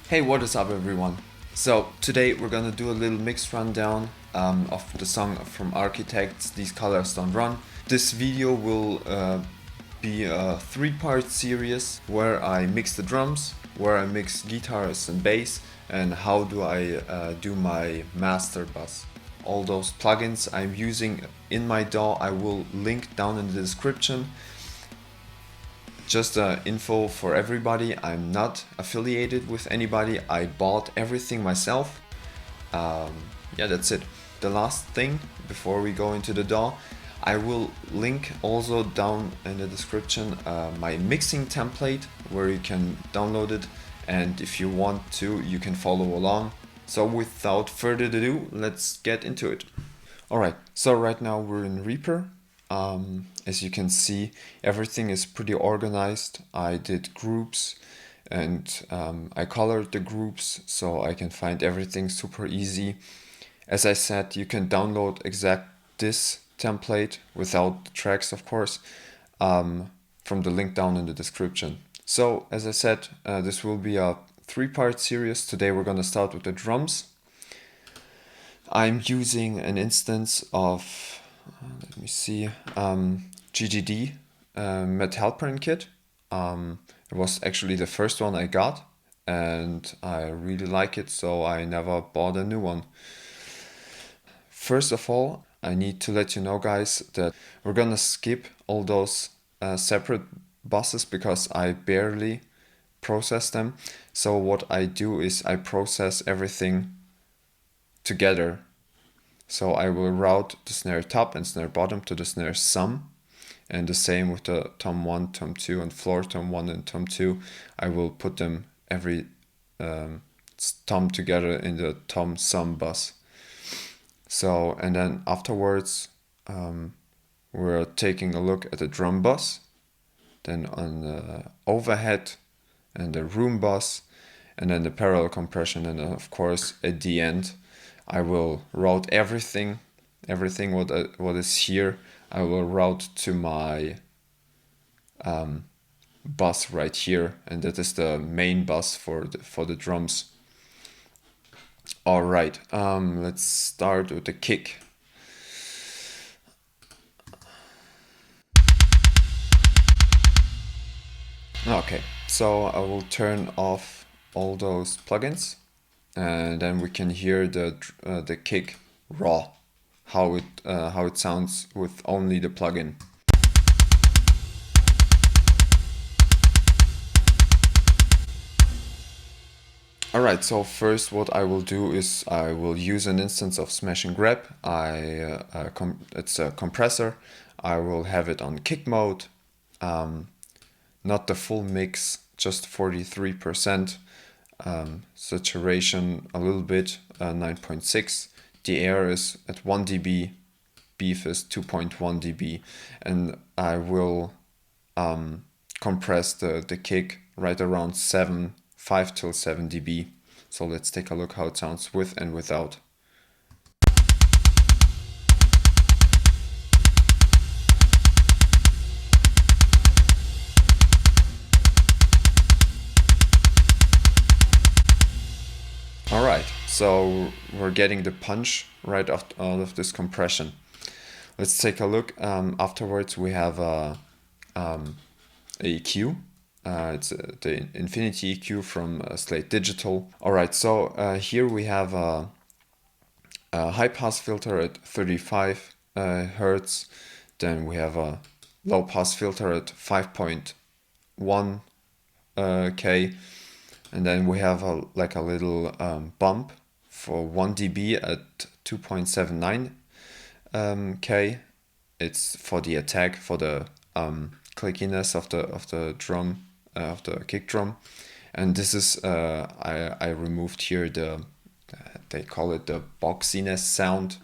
Hey, what is up everyone? So today we're gonna do a little mix rundown of the song from Architects, These Colors Don't Run. This video will be a 3-part series where I mix the drums, where I mix guitars and bass, and how do I do my master bus. All those plugins I'm using in my DAW I will link down in the description. Just info for everybody, I'm not affiliated with anybody, I bought everything myself. Yeah, that's it. The last thing before we go into the DAW, I will link also down in the description my mixing template where you can download it, and if you want to, you can follow along. So without further ado, let's get into it. Alright, so right now we're in Reaper. As you can see, everything is pretty organized. I did groups and I colored the groups so I can find everything super easy. As I said, you can download this template without the tracks, of course, from the link down in the description. So as I said, this will be a 3-part series. Today we're gonna start with the drums. I'm using an instance of let me see, GGD Matt Halpern Kit. It was actually the first one I got and I really like it, so I never bought a new one. First of all, I need to let you know, guys, that we're gonna skip all those separate buses because I barely process them. So what I do is I process everything together. So I will route the snare top and snare bottom to the snare sum, and the same with the tom 1, tom 2 and floor tom 1 and tom 2. I will put them every tom together in the tom sum bus. So, and then afterwards we're taking a look at the drum bus, then on the overhead and the room bus, and then the parallel compression, and then of course at the end I will route everything what is here. I will route to my bus right here, and that is the main bus for the drums. All right, let's start with the kick. Okay, so I will turn off all those plugins, and then we can hear the kick raw, how it sounds with only the plugin. Alright, so first what I will do is I will use an instance of Smash Grab. It's a compressor. I will have it on kick mode, not the full mix, just 43%. Saturation a little bit, 9.6. The air is at 1 dB, beef is 2.1 dB, and I will compress the kick right around 5 till 7 dB. So let's take a look how it sounds with and without. Alright, so we're getting the punch right out of this compression. Let's take a look. Afterwards we have a EQ. It's the Infinity EQ from Slate Digital. Alright, so here we have a high pass filter at 35 Hertz. Then we have a low pass filter at 5.1 K. And then we have a little bump for 1 dB at 2.79 K. It's for the attack, for the clickiness of the drum, of the kick drum. And this is I removed here they call it the boxiness sound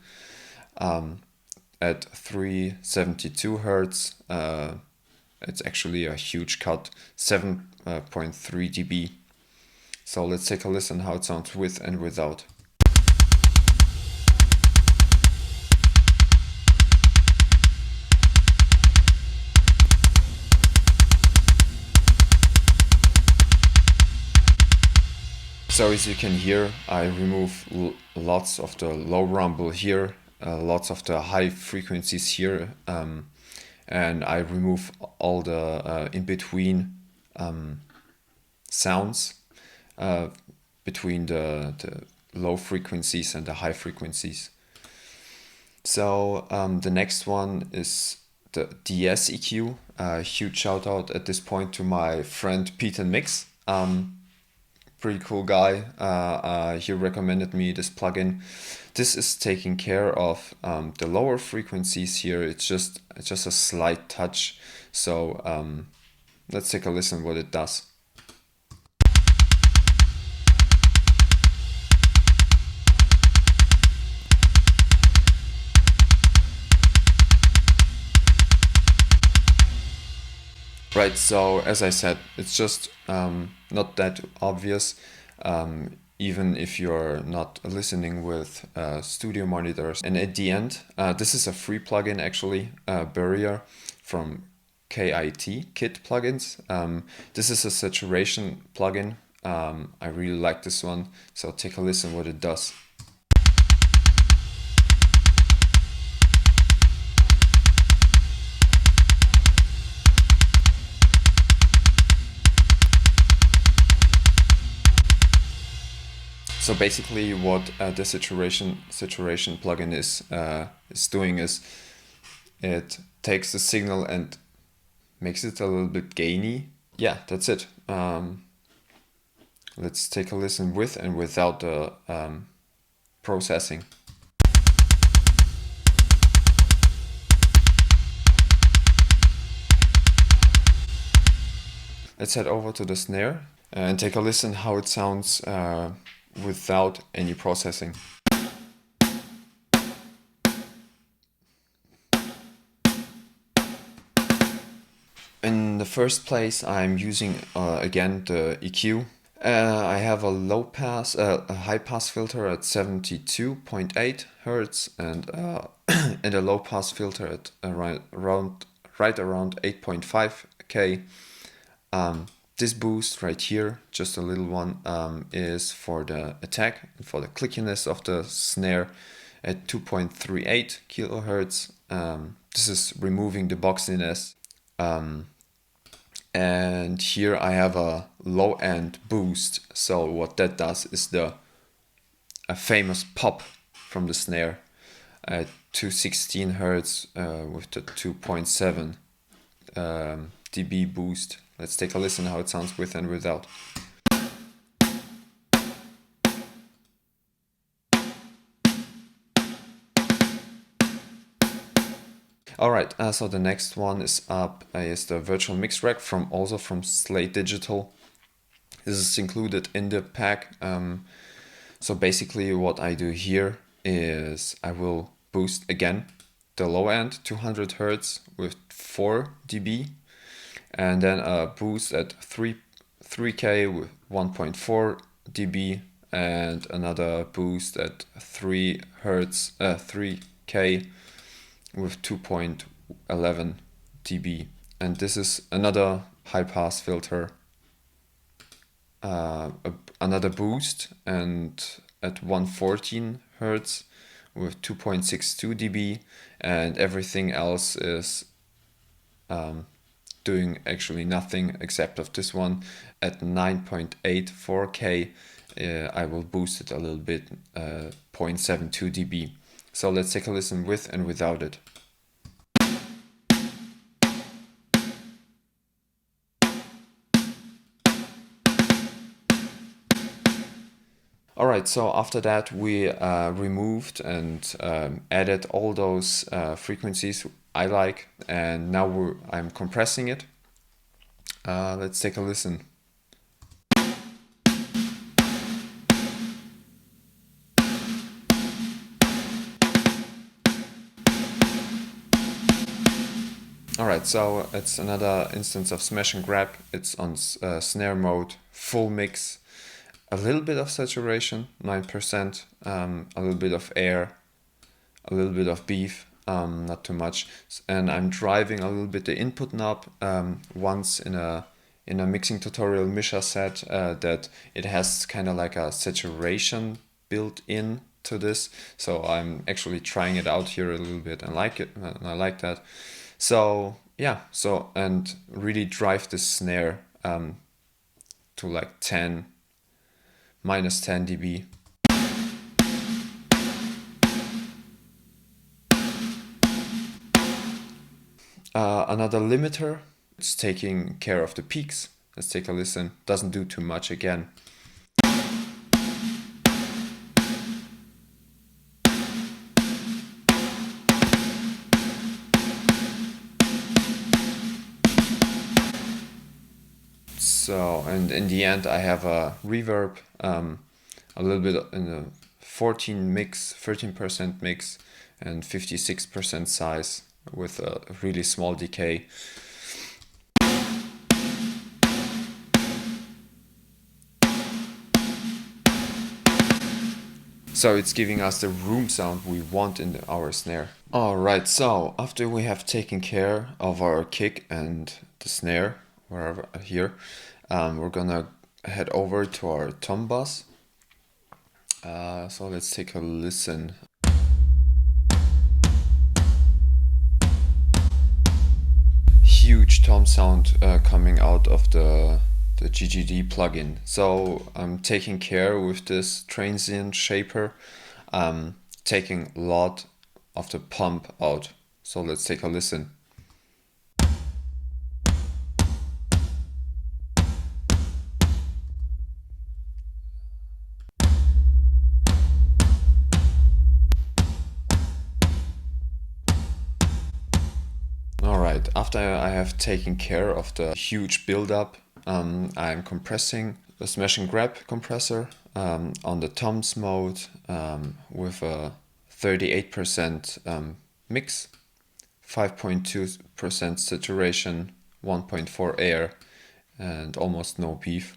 at 372 Hertz. It's actually a huge cut, 7.3 dB. So let's take a listen how it sounds with and without. So as you can hear, I remove lots of the low rumble here, lots of the high frequencies here, and I remove all the in-between sounds between the low frequencies and the high frequencies. So the next one is the DSEQ. Huge shout out at this point to my friend Pete and Mix. Pretty cool guy. He recommended me this plugin. This is taking care of the lower frequencies here. It's just a slight touch. So let's take a listen what it does. Right, so as I said, it's just not that obvious, even if you're not listening with studio monitors. And at the end, this is a free plugin actually, Burier from Kit plugins. This is a saturation plugin. I really like this one, so take a listen what it does. So basically what the saturation plugin is doing is it takes the signal and makes it a little bit gainy. Yeah, that's it. Let's take a listen with and without the processing. Let's head over to the snare and take a listen how it sounds without any processing. In the first place, I'm using again the EQ. I have a a high pass filter at 72.8 Hertz and and a low pass filter at right around 8.5 K. This boost right here, just a little one, is for the attack, for the clickiness of the snare at 2.38 kilohertz. This is removing the boxiness. And here I have a low end boost. So what that does is a famous pop from the snare at 216 hertz with the 2.7 dB boost. Let's take a listen how it sounds with and without. Alright, so the next one is the virtual mix rack also from Slate Digital. This is included in the pack. So basically what I do here is I will boost again the low end 200 hertz with 4 dB. And then a boost at 3K with 1.4 dB and another boost at 3K with 2.11 dB. And this is another high pass filter, another boost and at 114 Hertz with 2.62 dB, and everything else is doing actually nothing except of this one at 9.84K. I will boost it a little bit, 0.72 dB. So let's take a listen with and without it. Alright, so after that we removed and added all those frequencies I like, and now I'm compressing it. Let's take a listen. Alright, so it's another instance of smash and grab. It's on snare mode, full mix, a little bit of saturation, 9%, a little bit of air, a little bit of beef, not too much. And I'm driving a little bit the input knob once in a in a mixing tutorial Misha said that it has kind of like a saturation built in to this, so I'm actually trying it out here a little bit and like it, and I like that. So yeah, so and really drive the snare to like 10 minus 10 dB. Another limiter, it's taking care of the peaks. Let's take a listen. Doesn't do too much again. So, and in the end I have a reverb, a little bit in the 13% mix and 56% size with a really small decay. So it's giving us the room sound we want in our snare. Alright, so after we have taken care of our kick and the snare, wherever here, we're gonna head over to our tom bass. So let's take a listen. Huge tom sound coming out of the GGD plugin. So I'm taking care with this transient shaper, taking a lot of the pump out. So let's take a listen. Alright, after I have taken care of the huge buildup, I'm compressing the Smash Grab compressor on the toms mode with a 38% mix, 5.2% saturation, 1.4 air, and almost no beef.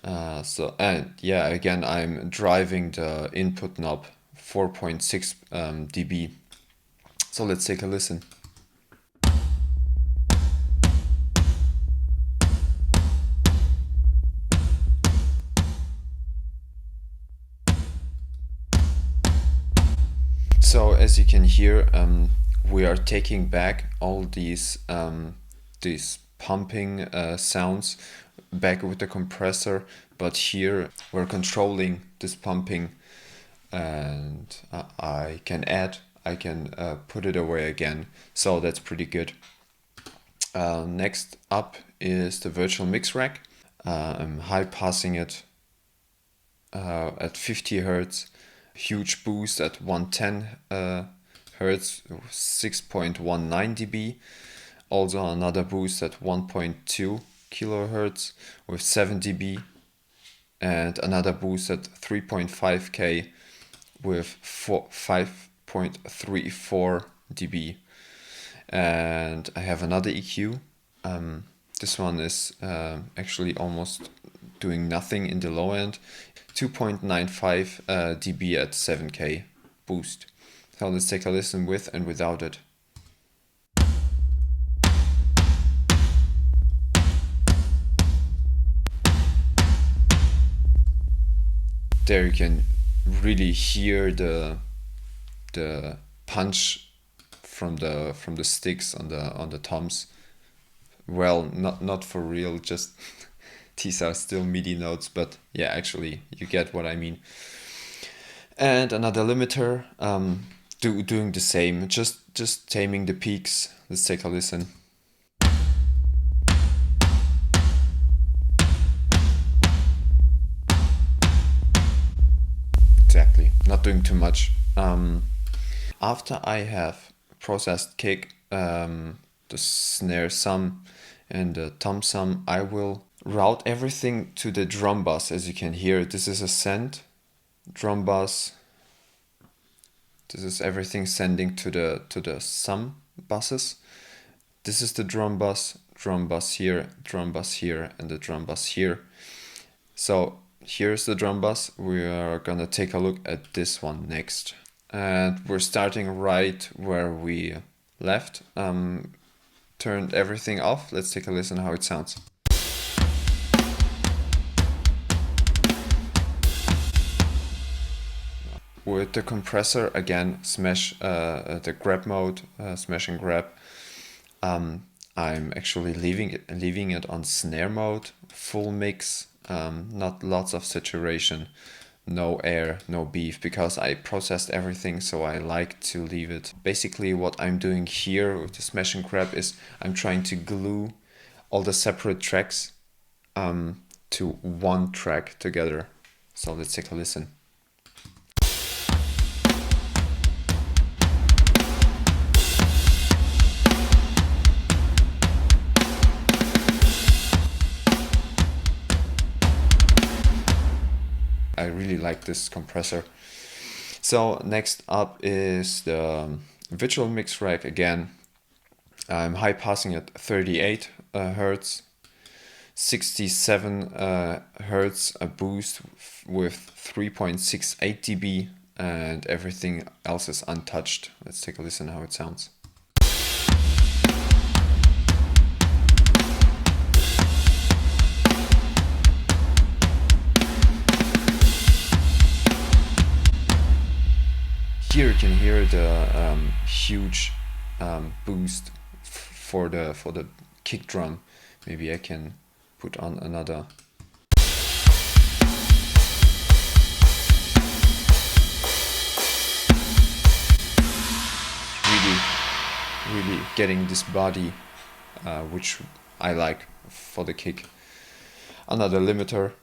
And yeah, again, I'm driving the input knob 4.6 dB. So let's take a listen. So as you can hear, we are taking back all these pumping sounds back with the compressor, but here we're controlling this pumping, and I can put it away again, so that's pretty good. Next up is the virtual mix rack. I'm high passing it at 50 Hertz. Huge boost at 110 Hertz, 6.19 dB. Also another boost at 1.2 kilohertz with 7 dB. And another boost at 3.5K with 5.34 dB. And I have another EQ. This one is actually almost doing nothing in the low end. 2.95 dB at 7K boost. So let's take a listen with and without it. There you can really hear the punch from the sticks on the toms. Well, not for real, just these are still MIDI notes, but yeah, actually you get what I mean. And another limiter, doing the same, just taming the peaks. Let's take a listen. Exactly, not doing too much. After I have processed kick, the snare sum and the tom sum, I will route everything to the drum bass. As you can hear, this is a send drum bass. This is everything sending to the sum buses. This is the drum bass here, drum bass here, and the drum bass here. So here's the drum bass. We are gonna take a look at this one next. And we're starting right where we left, to turned everything off. Let's take a listen how it sounds. With the compressor, again, smash the grab mode, smash and grab. I'm actually leaving it on snare mode, full mix, not lots of saturation, no air, no beef, because I processed everything, so I like to leave it. Basically what I'm doing here with the smash and grab is I'm trying to glue all the separate tracks to one track together. So let's take a listen. I really like this compressor. So next up is the virtual mix rack again. I'm high passing at 38 Hertz, 67 Hertz, a boost with 3.68 dB, and everything else is untouched. Let's take a listen how it sounds. Here you can hear the huge boost for the kick drum. Maybe I can put on another. Really getting this body, which I like for the kick. Another limiter.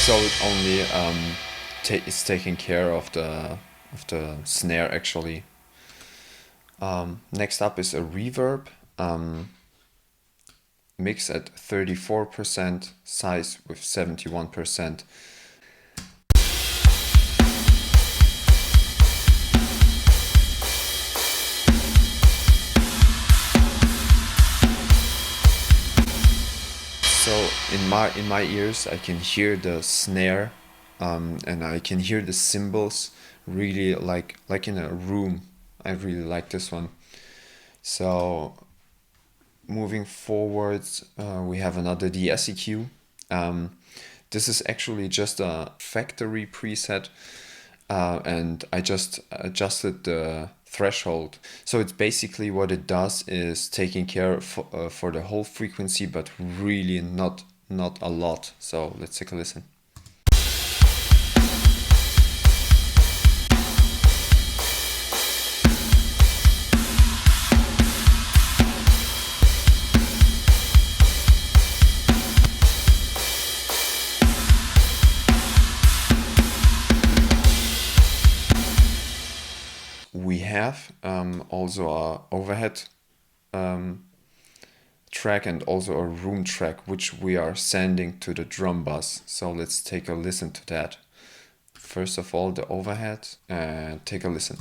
So it only is taking care of the snare actually. Next up is a reverb, mix at 34%, size with 71%. So in my ears I can hear the snare, and I can hear the cymbals really like in a room. I really like this one. So moving forwards, we have another DSEQ. This is actually just a factory preset, and I just adjusted the threshold. So it's basically what it does is taking care for the whole frequency, but really not a lot. So let's take a listen. We have also a overhead track and also a room track, which we are sending to the drum bus. So let's take a listen to that. First of all, the overhead, and take a listen.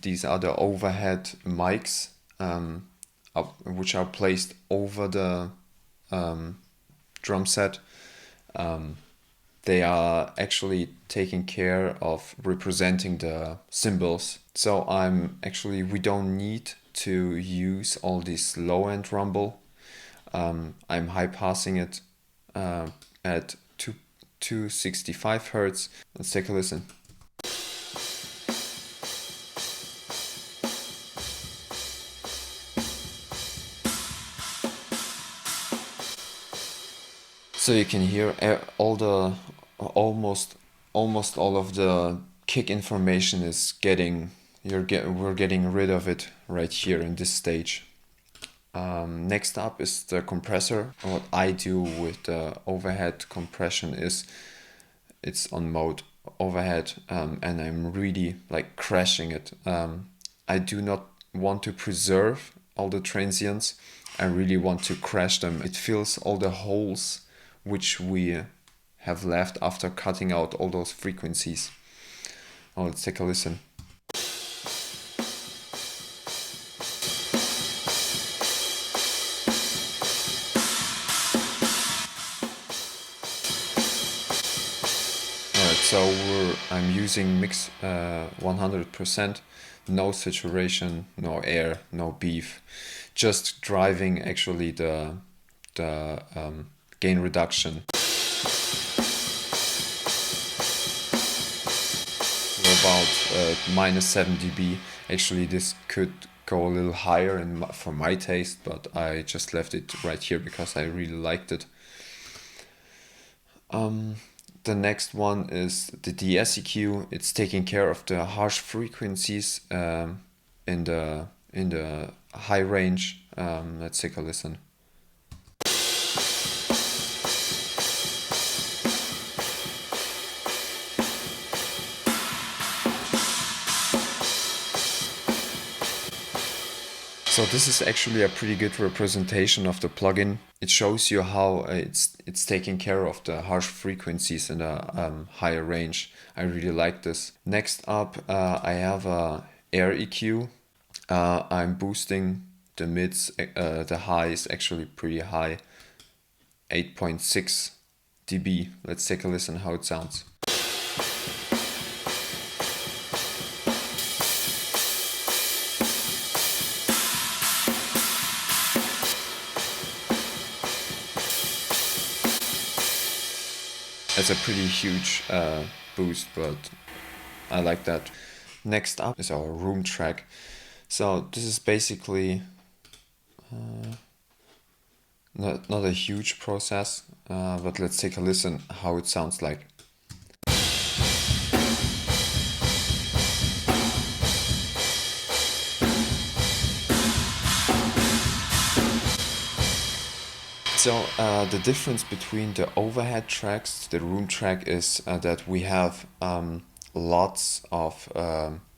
These are the overhead mics, which are placed over the drum set. They are actually taking care of representing the cymbals. So we don't need to use all this low end rumble. I'm high passing it at 265 Hertz. Let's take a listen. So you can hear almost all of the kick information is we're getting rid of it right here in this stage. Next up is the compressor. What I do with the overhead compression is it's on mode overhead, and I'm really like crashing it. I do not want to preserve all the transients. I really want to crash them. It fills all the holes which we have left after cutting out all those frequencies. Oh, let's take a listen. So I'm using mix 100%, no saturation, no air, no beef, just driving actually the gain reduction to about -7 dB. Actually, this could go a little higher for my taste, but I just left it right here because I really liked it. The next one is the DSEQ. It's taking care of the harsh frequencies in the high range. Let's take a listen. So this is actually a pretty good representation of the plugin. It shows you how it's taking care of the harsh frequencies in a higher range. I really like this. Next up, I have a air EQ. I'm boosting the mids. The high is actually pretty high, 8.6 dB. Let's take a listen how it sounds. It's a pretty huge boost, but I like that. Next up is our room track. So this is basically not a huge process, but let's take a listen how it sounds like. So the difference between the overhead tracks, the room track, is that we have lots of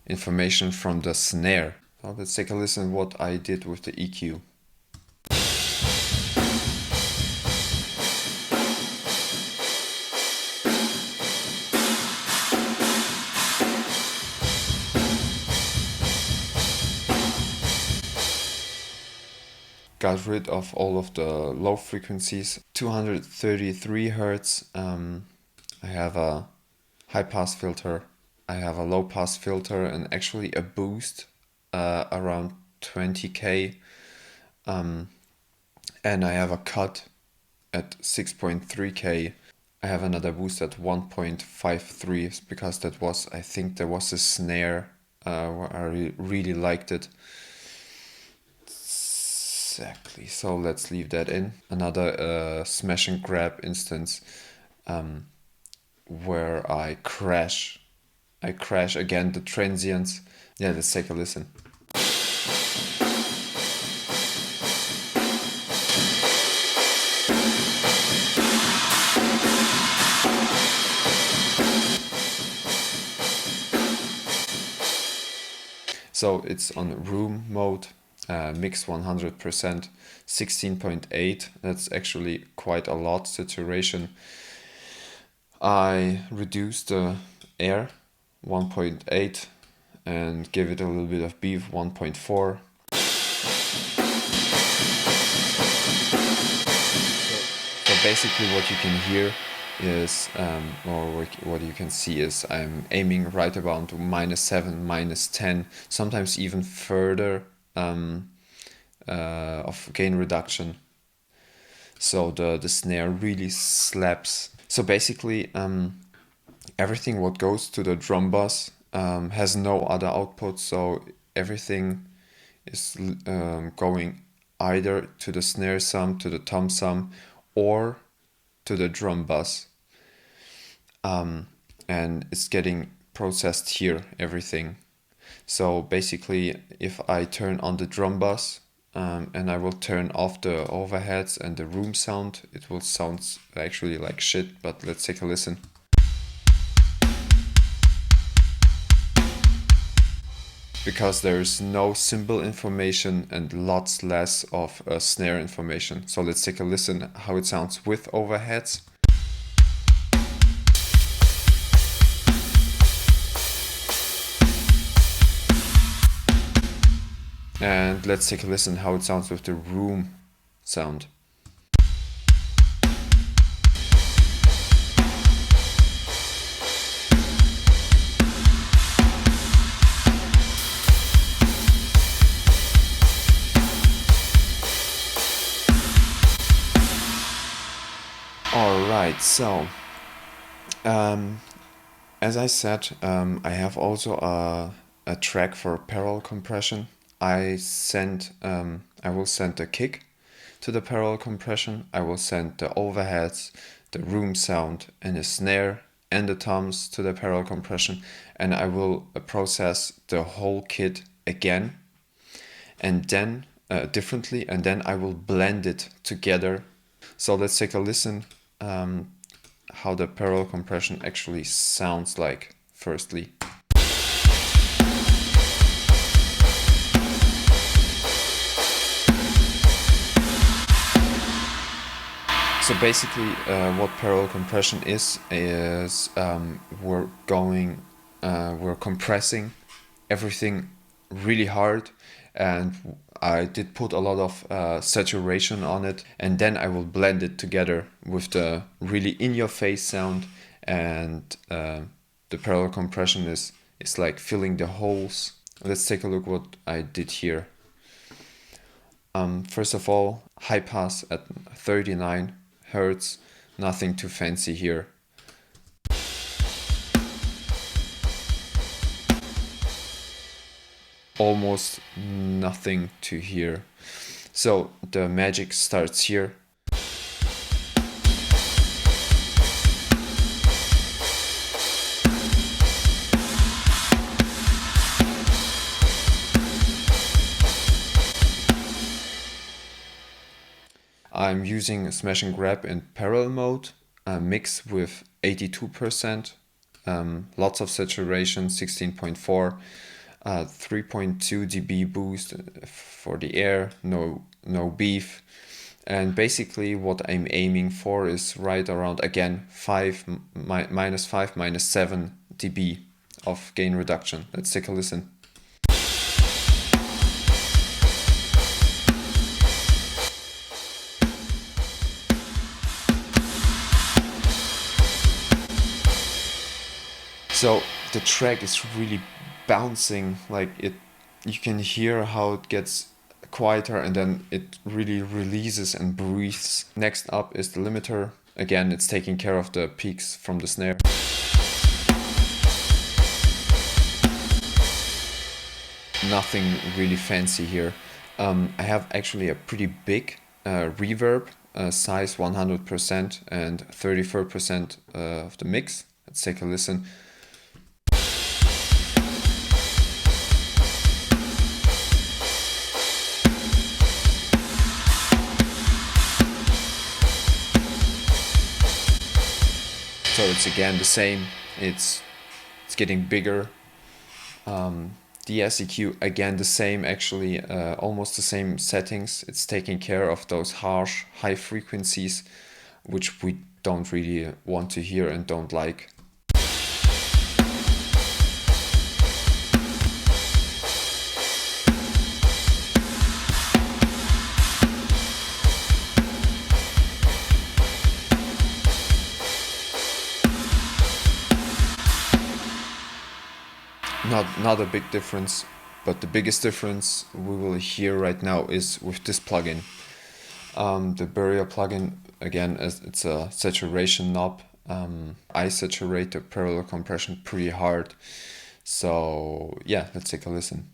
information from the snare. So let's take a listen what I did with the EQ. Got rid of all of the low frequencies. 233 Hertz. I have a high pass filter. I have a low pass filter and actually a boost around 20k. And I have a cut at 6.3k. I have another boost at 1.53 because that was, I think there was a snare where I really liked it. Exactly, so let's leave that in. Another smash and grab instance where I crash again the transients. Yeah, let's take a listen. So it's on room mode. Mix 100%, 16.8. That's actually quite a lot saturation. I reduced the air 1.8 and give it a little bit of beef 1.4. So basically what you can hear is, or what you can see is, I'm aiming right about -7, -10, sometimes even further of gain reduction. So the snare really slaps. So basically everything what goes to the drum bus has no other output, so everything is going either to the snare sum, to the tom sum, or to the drum bus, and it's getting processed here, everything. So basically, if I turn on the drum bus and I will turn off the overheads and the room sound, it will sound actually like shit, but let's take a listen. Because there is no cymbal information and lots less of snare information. So let's take a listen how it sounds with overheads. And let's take a listen how it sounds with the room sound. Alright, so as I said, I have also a track for parallel compression. I will send the kick to the parallel compression. I will send the overheads, the room sound, and the snare and the toms to the parallel compression, and I will process the whole kit again, and then differently, and then I will blend it together. So let's take a listen how the parallel compression actually sounds like firstly. So basically what parallel compression is we're compressing everything really hard, and I did put a lot of saturation on it, and then I will blend it together with the really in-your-face sound, and the parallel compression is like filling the holes. Let's take a look what I did here. First of all, high pass at 39 Hertz, nothing too fancy here. Almost nothing to hear. So the magic starts here. I'm using Smash and Grab in parallel mode, mix with 82%, lots of saturation, 16.4, 3.2 dB boost for the air, no beef, and basically what I'm aiming for is right around, again, minus 7 dB of gain reduction. Let's take a listen. So the track is really bouncing, like you can hear how it gets quieter and then it really releases and breathes. Next up is the limiter. Again, it's taking care of the peaks from the snare. Nothing really fancy here. I have actually a pretty big reverb, size 100% and 34% of the mix. Let's take a listen. So it's again the same, it's getting bigger. The DSEQ again the same, actually almost the same settings. It's taking care of those harsh high frequencies which we don't really want to hear and don't like. Not a big difference, but the biggest difference we will hear right now is with this plugin. The Burier plugin, again, it's a saturation knob. I saturate the parallel compression pretty hard. So yeah, let's take a listen.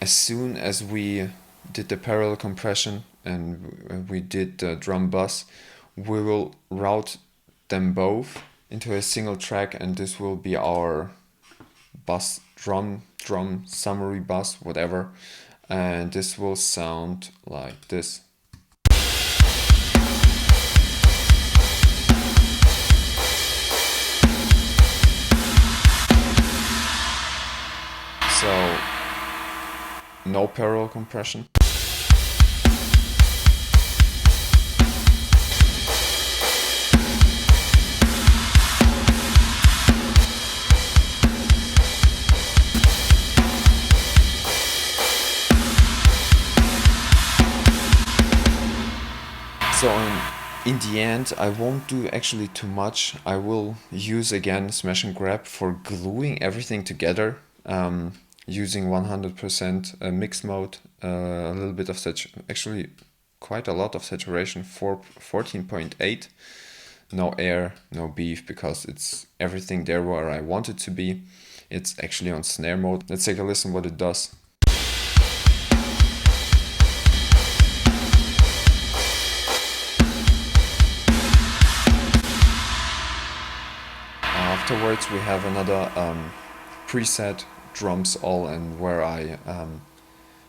As soon as we did the parallel compression and we did the drum bus, we will route them both into a single track, and this will be our bus, drum summary bus, whatever, and this will sound like this. So no parallel compression. So In the end, I won't do actually too much. I will use again Smash and Grab for gluing everything together, using 100% mix mode, a little bit of actually quite a lot of saturation, 14.8. No air, no beef, because it's everything there where I want it to be. It's actually on snare mode. Let's take a listen what it does. Afterwards we have another preset drums all, and where I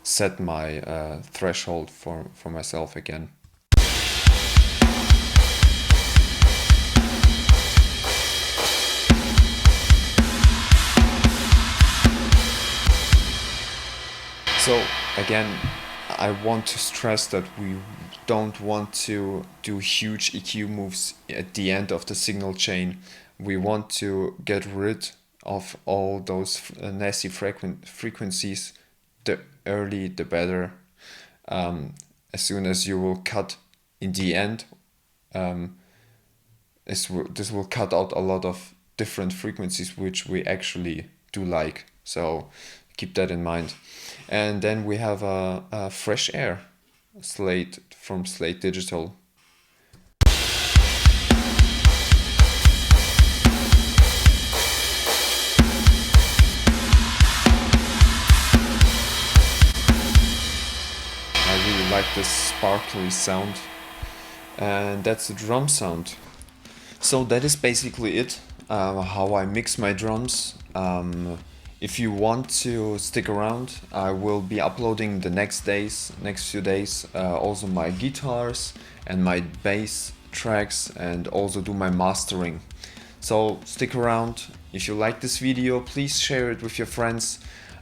set my threshold for myself again. So again, I want to stress that we don't want to do huge EQ moves at the end of the signal chain. We want to get rid of all those nasty frequencies. The early, the better. As soon as you will cut in the end, this will cut out a lot of different frequencies which we actually do like. So keep that in mind. And then we have a Fresh Air Slate from Slate Digital. I really like this sparkly sound, and that's the drum sound. So that is basically it, how I mix my drums. If you want to stick around, I will be uploading the next few days, also my guitars and my bass tracks, and also do my mastering. So stick around. If you like this video, please share it with your friends.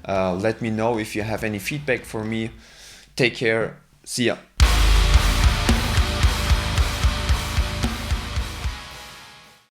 Let me know if you have any feedback for me. Take care. See ya.